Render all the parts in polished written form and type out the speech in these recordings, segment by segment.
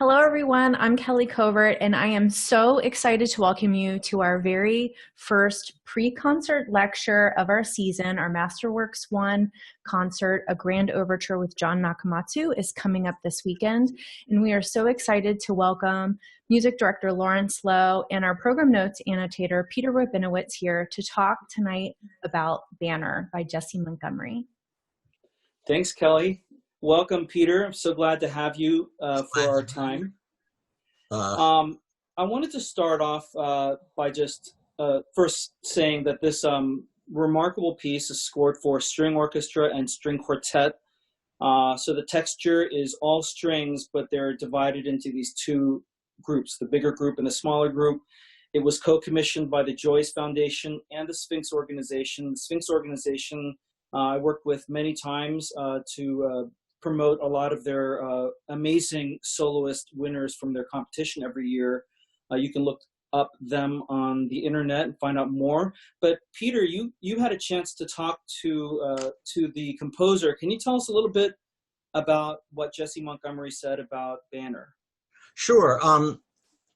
Hello, everyone. I'm Kelly Covert, and I am so excited to welcome you to our very first pre-concert lecture of our season. Our Masterworks 1 concert, A Grand Overture with Jon Nakamatsu, is coming up this weekend, and we are so excited to welcome music director Lawrence Loh and our program notes annotator Peter Rabinowitz here to talk tonight about Banner by Jessie Montgomery. Thanks, Kelly. Welcome, Peter. I'm so glad to have you for our time. I wanted to start off by just first saying that this remarkable piece is scored for string orchestra and string quartet. So the texture is all strings, but they're divided into these two groups, the bigger group and the smaller group. It was co-commissioned by the Joyce Foundation and the Sphinx Organization. The Sphinx Organization I worked with many times to promote a lot of their amazing soloist winners from their competition every year. You can look up them on the internet and find out more. But Peter, you had a chance to talk to the composer. Can you tell us a little bit about what Jessie Montgomery said about Banner? Sure.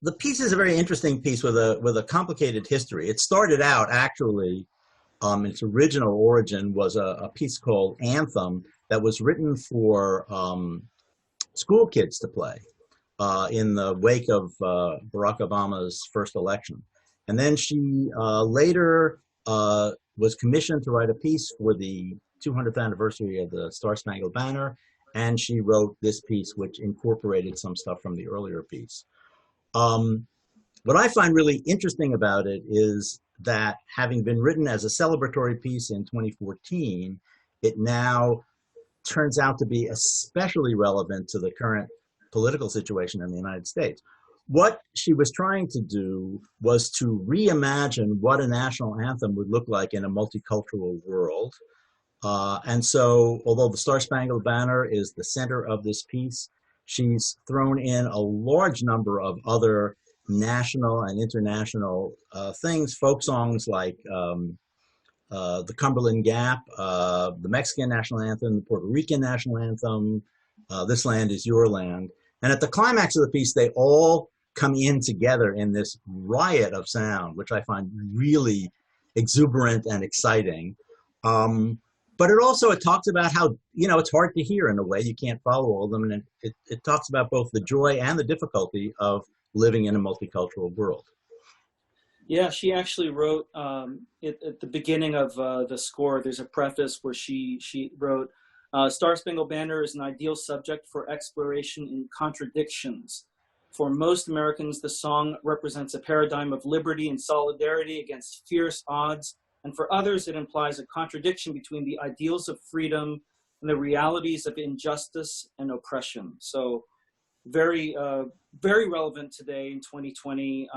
The piece is a very interesting piece with a complicated history. It started out actually, its original origin was a piece called Anthem that was written for school kids to play in the wake of Barack Obama's first election. And then she later was commissioned to write a piece for the 200th anniversary of the Star-Spangled Banner, and she wrote this piece, which incorporated some stuff from the earlier piece. What I find really interesting about it is that having been written as a celebratory piece in 2014, it now turns out to be especially relevant to the current political situation in the United States. What she was trying to do was to reimagine what a national anthem would look like in a multicultural world. And so, although the Star-Spangled Banner is the center of this piece, she's thrown in a large number of other national and international things, folk songs like the Cumberland Gap, the Mexican national anthem, the Puerto Rican national anthem, This Land Is Your Land. And at the climax of the piece, they all come in together in this riot of sound, which I find really exuberant and exciting. But it talks about how, it's hard to hear in a way. You can't follow all of them. And it talks about both the joy and the difficulty of living in a multicultural world. Yeah, she actually wrote at the beginning of the score, there's a preface where she wrote, Star-Spangled Banner is an ideal subject for exploration in contradictions. For most Americans, the song represents a paradigm of liberty and solidarity against fierce odds. And for others, it implies a contradiction between the ideals of freedom and the realities of injustice and oppression. So very, very relevant today in 2020,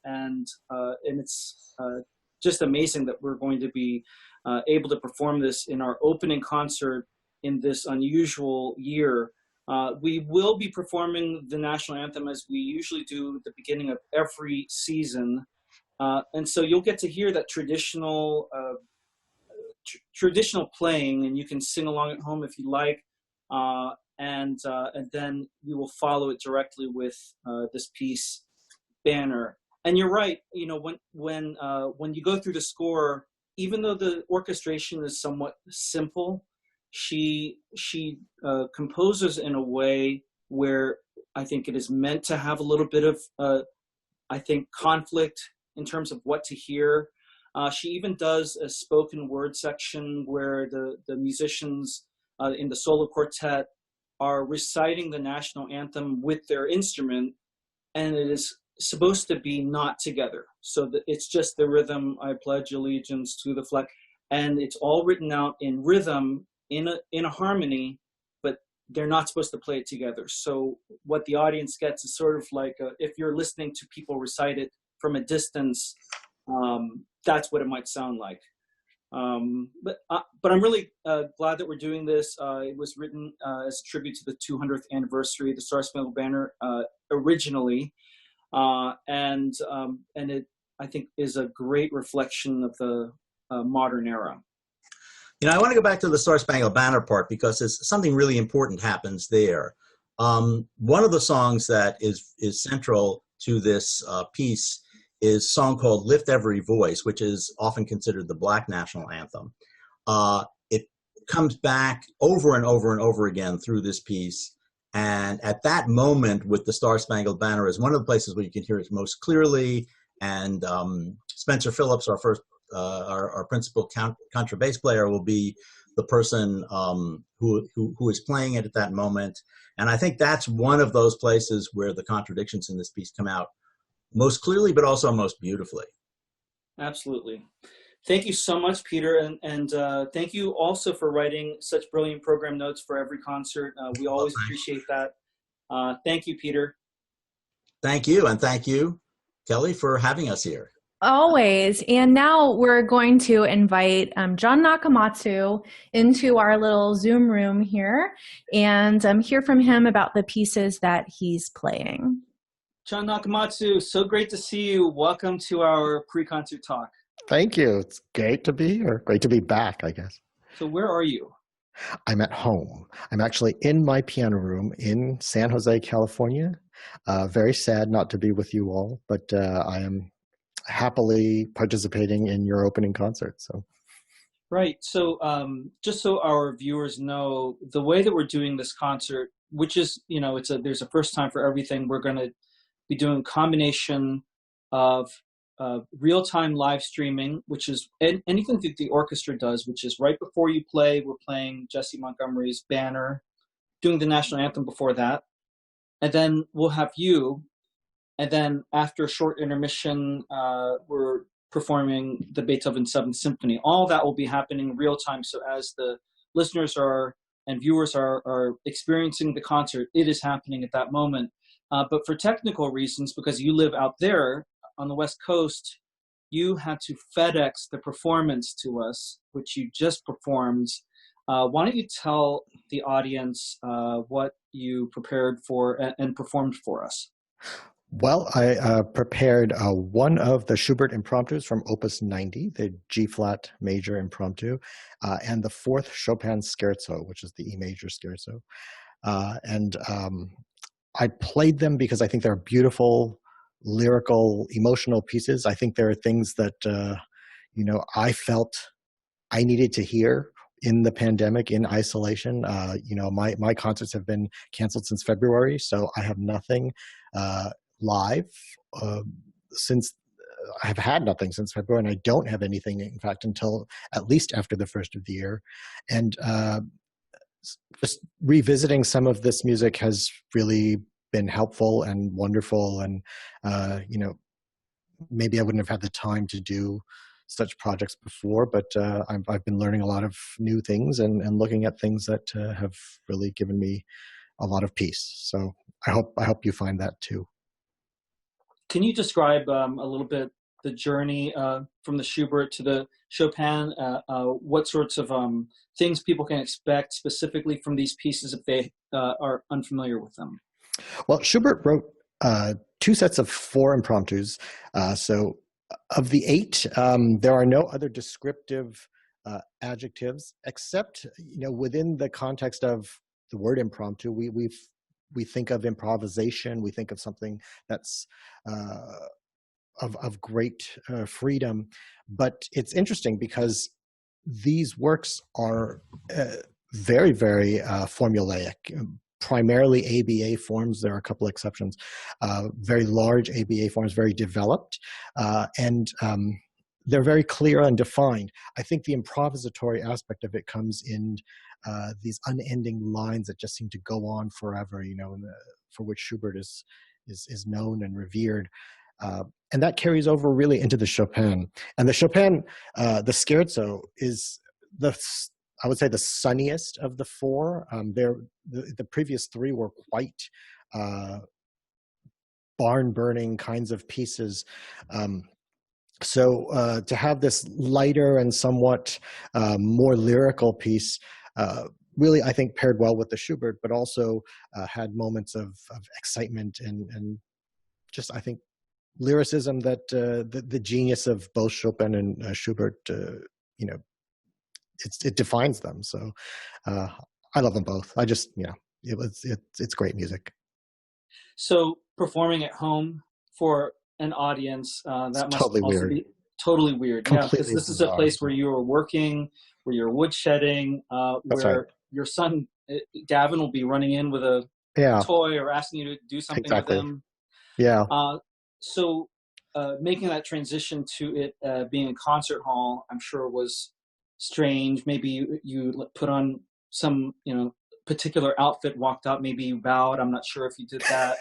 and it's just amazing that we're going to be able to perform this in our opening concert in this unusual year. We will be performing the national anthem as we usually do at the beginning of every season, and so you'll get to hear that traditional playing, and you can sing along at home if you like. And then we will follow it directly with this piece, Banner. And you're right. When you go through the score, even though the orchestration is somewhat simple, she composes in a way where I think it is meant to have a little bit of conflict in terms of what to hear. She even does a spoken word section where the musicians in the solo quartet are reciting the national anthem with their instrument, and it is supposed to be not together. So that it's just the rhythm, I pledge allegiance to the flag, and it's all written out in rhythm, in a harmony, but they're not supposed to play it together. So what the audience gets is sort of like if you're listening to people recite it from a distance, that's what it might sound like. But I'm really glad that we're doing this. It was written as a tribute to the 200th anniversary of the Star-Spangled Banner originally, and it, I think, is a great reflection of the modern era. I want to go back to the Star-Spangled Banner part because something really important happens there. One of the songs that is central to this piece is a song called "Lift Every Voice," which is often considered the Black national anthem. It comes back over and over and over again through this piece. And at that moment with the Star Spangled Banner is one of the places where you can hear it most clearly. And Spencer Phillips, our principal contrabass player, will be the person who is playing it at that moment. And I think that's one of those places where the contradictions in this piece come out most clearly, but also most beautifully. Absolutely. Thank you so much, Peter, and thank you also for writing such brilliant program notes for every concert. We always appreciate that. Thank you, Peter. Thank you, and thank you, Kelly, for having us here. Always. And now we're going to invite Jon Nakamatsu into our little Zoom room here and hear from him about the pieces that he's playing. Jon Nakamatsu, so great to see you. Welcome to our pre-concert talk. Thank you. It's great to be here. Great to be back, I guess. So where are you? I'm at home. I'm actually in my piano room in San Jose, California. Very sad not to be with you all, but I am happily participating in your opening concert. So, right. So just so our viewers know, the way that we're doing this concert, which is, there's a first time for everything. We're going to be doing a combination of real-time live streaming, which is anything that the orchestra does, which is right before you play, we're playing Jesse Montgomery's Banner, doing the national anthem before that. And then we'll have you. And then after a short intermission, we're performing the Beethoven Seventh Symphony. All that will be happening real time. So as the listeners and viewers are experiencing the concert, it is happening at that moment. But for technical reasons, because you live out there on the West Coast, you had to FedEx the performance to us, which you just performed. Why don't you tell the audience what you prepared for and performed for us? Well, I prepared one of the Schubert impromptus from Opus 90, the G-flat major impromptu, and the fourth Chopin scherzo, which is the E major scherzo. I played them because I think they're beautiful, lyrical, emotional pieces. I think there are things that, I felt I needed to hear in the pandemic, in isolation. My concerts have been canceled since February, so I have nothing live since I have had nothing since February, and I don't have anything, in fact, until at least after the first of the year. And just revisiting some of this music has really been helpful and wonderful. And, maybe I wouldn't have had the time to do such projects before, but I've been learning a lot of new things and looking at things that have really given me a lot of peace. So I hope you find that too. Can you describe a little bit the journey from the Schubert to the Chopin? What sorts of things people can expect specifically from these pieces if they are unfamiliar with them? Well, Schubert wrote 2 sets of 4 impromptus. So of the 8, there are no other descriptive adjectives except, within the context of the word impromptu, we think of improvisation. We think of something that's of great freedom. But it's interesting because these works are very, very formulaic. Primarily ABA forms. There are a couple exceptions. Very large ABA forms, very developed, and they're very clear and defined. I think the improvisatory aspect of it comes in these unending lines that just seem to go on forever. For which Schubert is known and revered. And that carries over really into the Chopin. And the Chopin, the scherzo is I would say the sunniest of the 4. The previous 3 were quite barn-burning kinds of pieces. So to have this lighter and somewhat more lyrical piece really, I think, paired well with the Schubert, but also had moments of excitement and just, I think, lyricism that the genius of both Chopin and Schubert, it defines them. So I love them both. I just, it's great music. So performing at home for an audience, that must Totally also weird. be totally weird. Yeah, because Completely this is a bizarre. place where you are working, where you're woodshedding, That's right. where your son, Gavin, will be running in with a Yeah, toy or asking you to do something with exactly. him. Yeah. So making that transition to it being a concert hall, I'm sure was strange. Maybe you put on some, particular outfit, walked out, maybe you bowed. I'm not sure if you did that.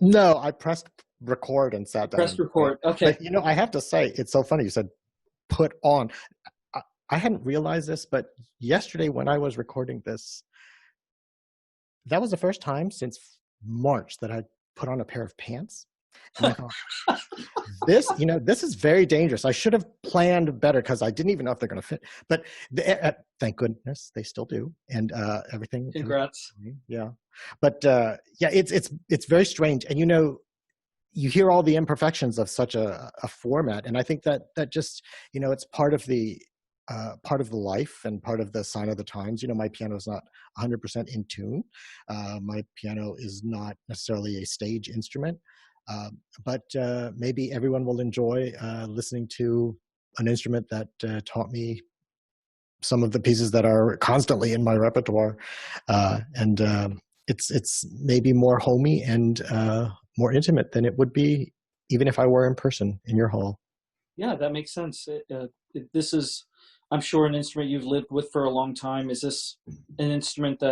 No, I pressed record and sat down Press and played. record. Okay. But I have to say, it's so funny. You said put on. I hadn't realized this, but yesterday when I was recording this, that was the first time since March that I put on a pair of pants. And I thought, this is very dangerous. I should have planned better because I didn't even know if they're going to fit. But thank goodness they still do, and everything. Congrats. Yeah, but yeah, it's very strange, and you hear all the imperfections of such a format, and I think that just it's part of the life and part of the sign of the times. My piano is not 100% in tune. My piano is not necessarily a stage instrument. But maybe everyone will enjoy listening to an instrument that taught me some of the pieces that are constantly in my repertoire, and it's maybe more homey and more intimate than it would be even if I were in person in your hall. Yeah, that makes sense. This is, I'm sure, an instrument you've lived with for a long time. Is this an instrument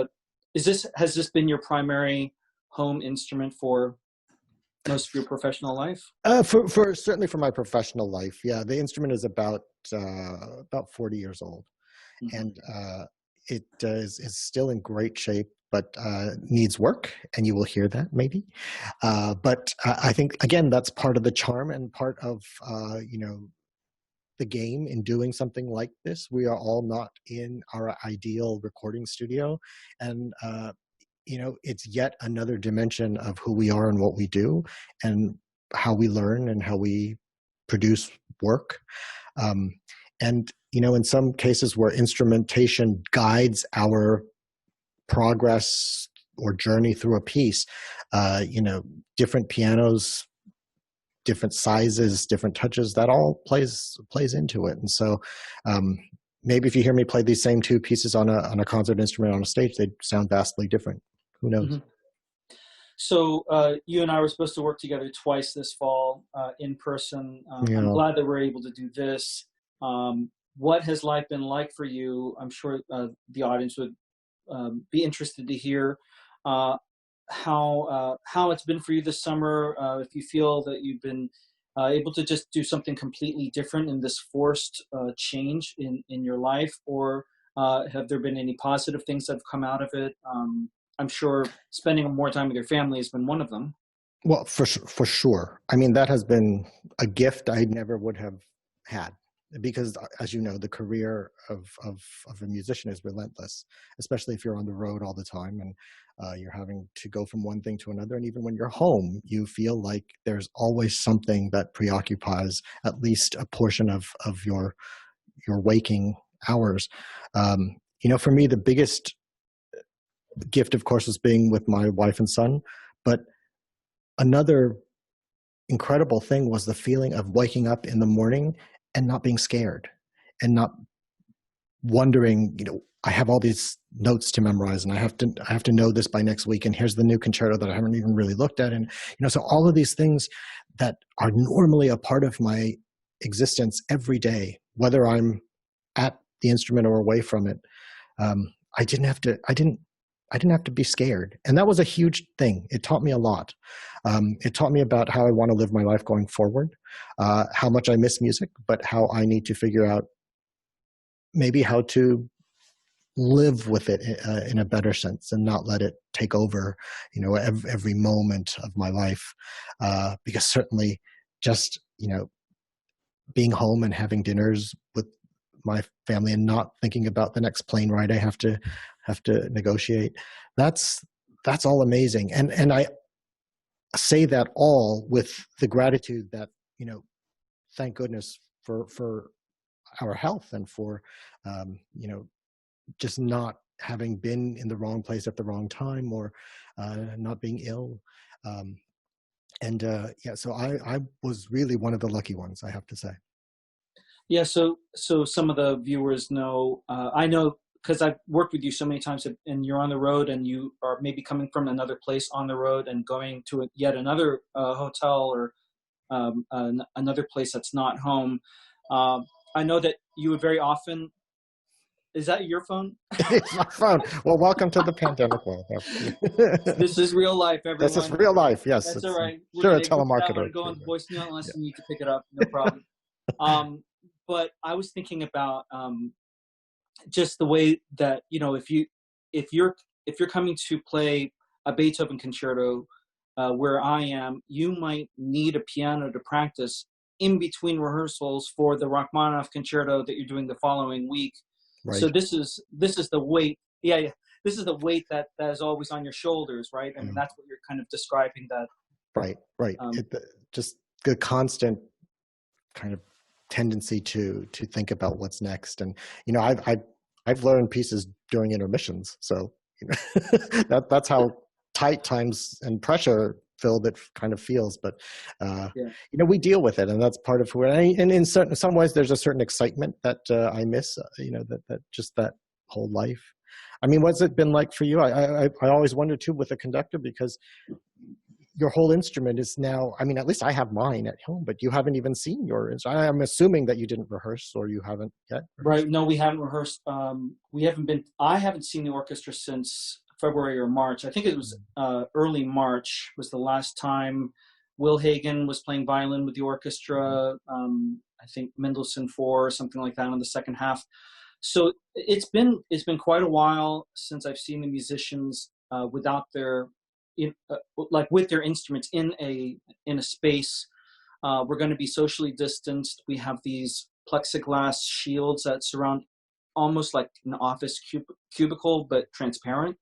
has this been your primary home instrument for most of your professional life? For certainly for my professional life, yeah. The instrument is about 40 years old, mm-hmm. and it is still in great shape, but needs work, and you will hear that maybe. But I think again that's part of the charm and part of the game in doing something like this. We are all not in our ideal recording studio, and it's yet another dimension of who we are and what we do and how we learn and how we produce work. And, in some cases where instrumentation guides our progress or journey through a piece, different pianos, different sizes, different touches, that all plays into it. And so, maybe if you hear me play these same two pieces on a concert instrument on a stage, they sound vastly different. Who knows? Mm-hmm. So you and I were supposed to work together twice this fall in person. Yeah. I'm glad that we're able to do this. What has life been like for you? I'm sure the audience would be interested to hear how it's been for you this summer. If you feel that you've been able to just do something completely different in this forced change in your life, or have there been any positive things that have come out of it? I'm sure spending more time with your family has been one of them. Well, for sure. I mean, that has been a gift I never would have had, because, as you know, the career of a musician is relentless, especially if you're on the road all the time and you're having to go from one thing to another. And even when you're home, you feel like there's always something that preoccupies at least a portion of your waking hours. For me, the biggest gift, of course, is being with my wife and son. But another incredible thing was the feeling of waking up in the morning and not being scared and not wondering, I have all these notes to memorize and I have to know this by next week. And here's the new concerto that I haven't even really looked at. And, so all of these things that are normally a part of my existence every day, whether I'm at the instrument or away from it, I didn't have to be scared. And that was a huge thing. It taught me a lot. It taught me about how I want to live my life going forward, how much I miss music, but how I need to figure out maybe how to live with it in a better sense and not let it take over, every moment of my life. Because certainly just, being home and having dinners with my family and not thinking about the next plane ride I have to negotiate. That's all amazing. And I say that all with the gratitude that, thank goodness for our health and for, just not having been in the wrong place at the wrong time, or not being ill. So I was really one of the lucky ones, I have to say. Yeah, so some of the viewers know, I know because I've worked with you so many times, and you're on the road, and you are maybe coming from another place on the road and going to yet another hotel or another place that's not home. I know that you would very often. Is that your phone? It's my phone. Well, welcome to the pandemic world. This is real life, everyone. This is real life, yes. That's all right. Sure, a telemarketer. Go on the voicemail unless you need to pick it up. No problem. But I was thinking about just the way that, you know, if you're coming to play a Beethoven concerto where I am, you might need a piano to practice in between rehearsals for the Rachmaninoff concerto that you're doing the following week. Right. So this is the weight. Yeah. This is the weight that is always on your shoulders, right? I mean, that's what you're kind of describing. That. Right. Just the constant kind of tendency to think about what's next, and you know, I've learned pieces during intermissions, so you know, that's how tight times and pressure filled it kind of feels. But you know, we deal with it, and that's part of who. And in some ways, there's a certain excitement that I miss. You know, that just that whole life. I mean, what's it been like for you? I always wonder too with a conductor, because your whole instrument is now, I mean, at least I have mine at home, but you haven't even seen your instrument. I'm assuming that you didn't rehearse, or you haven't yet. Right. No, we haven't rehearsed. I haven't seen the orchestra since February or March. I think it was early March was the last time Will Hagen was playing violin with the orchestra. I think Mendelssohn 4 or something like that in the second half. So it's been quite a while since I've seen the musicians without their with their instruments in a space. We're going to be socially distanced. We have these plexiglass shields that surround almost like an office cubicle, but transparent.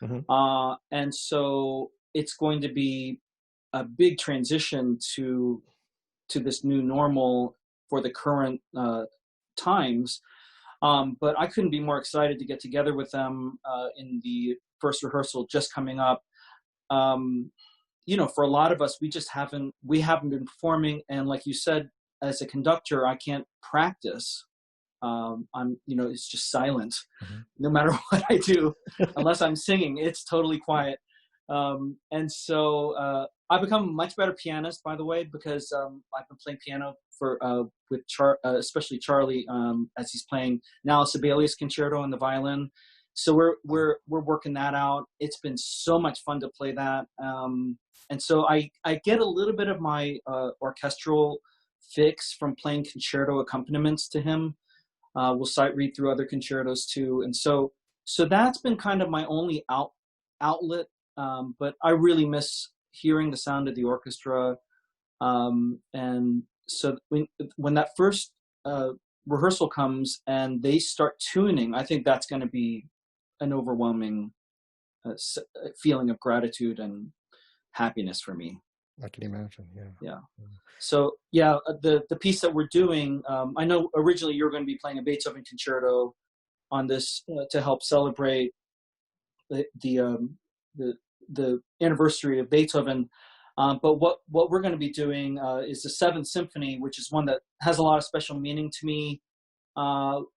Mm-hmm. And so it's going to be a big transition to this new normal for the current times. But I couldn't be more excited to get together with them in the first rehearsal just coming up. You know, for a lot of us, we haven't been performing. And like you said, as a conductor, I can't practice. It's just silent. Mm-hmm. No matter what I do, unless I'm singing, it's totally quiet. And so I've become a much better pianist, by the way, because I've been playing piano with especially Charlie, as he's playing now a Sibelius concerto on the violin. So we're working that out. It's been so much fun to play that. And so I get a little bit of my orchestral fix from playing concerto accompaniments to him. We'll sight read through other concertos too. And so that's been kind of my only outlet. But I really miss hearing the sound of the orchestra. And so when that first rehearsal comes and they start tuning, I think that's going to be an overwhelming feeling of gratitude and happiness for me. I can imagine. Yeah. So the piece that we're doing, I know originally you were going to be playing a Beethoven concerto on this to help celebrate the anniversary of Beethoven. But what we're going to be doing is the Seventh Symphony, which is one that has a lot of special meaning to me.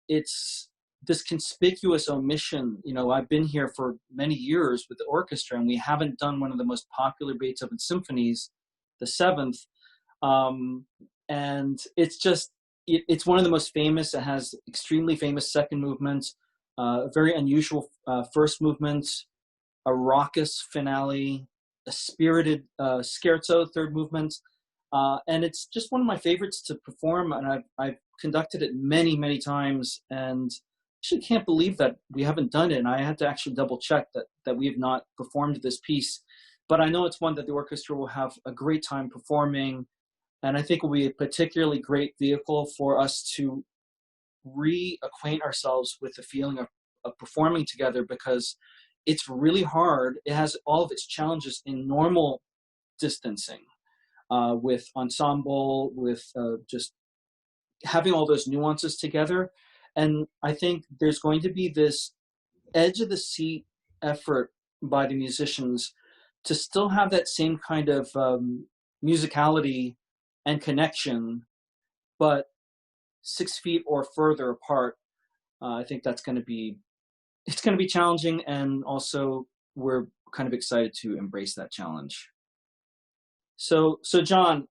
It's this conspicuous omission. You know, I've been here for many years with the orchestra, and we haven't done one of the most popular Beethoven symphonies, the Seventh. And it's one of the most famous. It has extremely famous second movement, a very unusual first movement, a raucous finale, a spirited scherzo, third movement. And it's just one of my favorites to perform. And I've conducted it many, many times. And actually can't believe that we haven't done it. And I had to actually double check that we have not performed this piece. But I know it's one that the orchestra will have a great time performing. And I think it will be a particularly great vehicle for us to reacquaint ourselves with the feeling of performing together, because it's really hard. It has all of its challenges in normal distancing, with ensemble, with just having all those nuances together. And I think there's going to be this edge of the seat effort by the musicians to still have that same kind of musicality and connection, but 6 feet or further apart. I think it's going to be challenging, and also we're kind of excited to embrace that challenge. So Jon,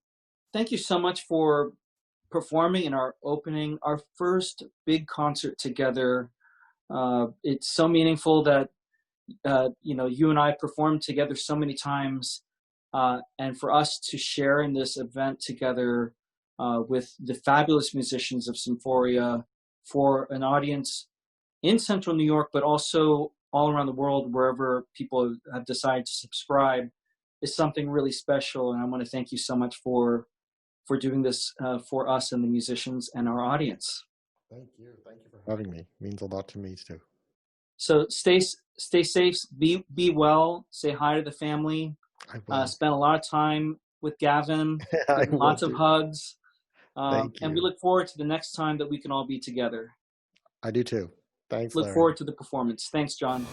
thank you so much for performing in our first big concert together. It's so meaningful that you and I performed together so many times, and for us to share in this event together with the fabulous musicians of Symphoria, for an audience in Central New York, but also all around the world, wherever people have decided to subscribe, is something really special. And I want to thank you so much for doing this for us and the musicians and our audience. Thank you for having me. It means a lot to me too. So stay safe, be well, say hi to the family. I will. Spend a lot of time with Gavin, lots of hugs. Thank you. And we look forward to the next time that we can all be together. I do too. Thanks, Look Larry. forward to the performance. Thanks, Jon.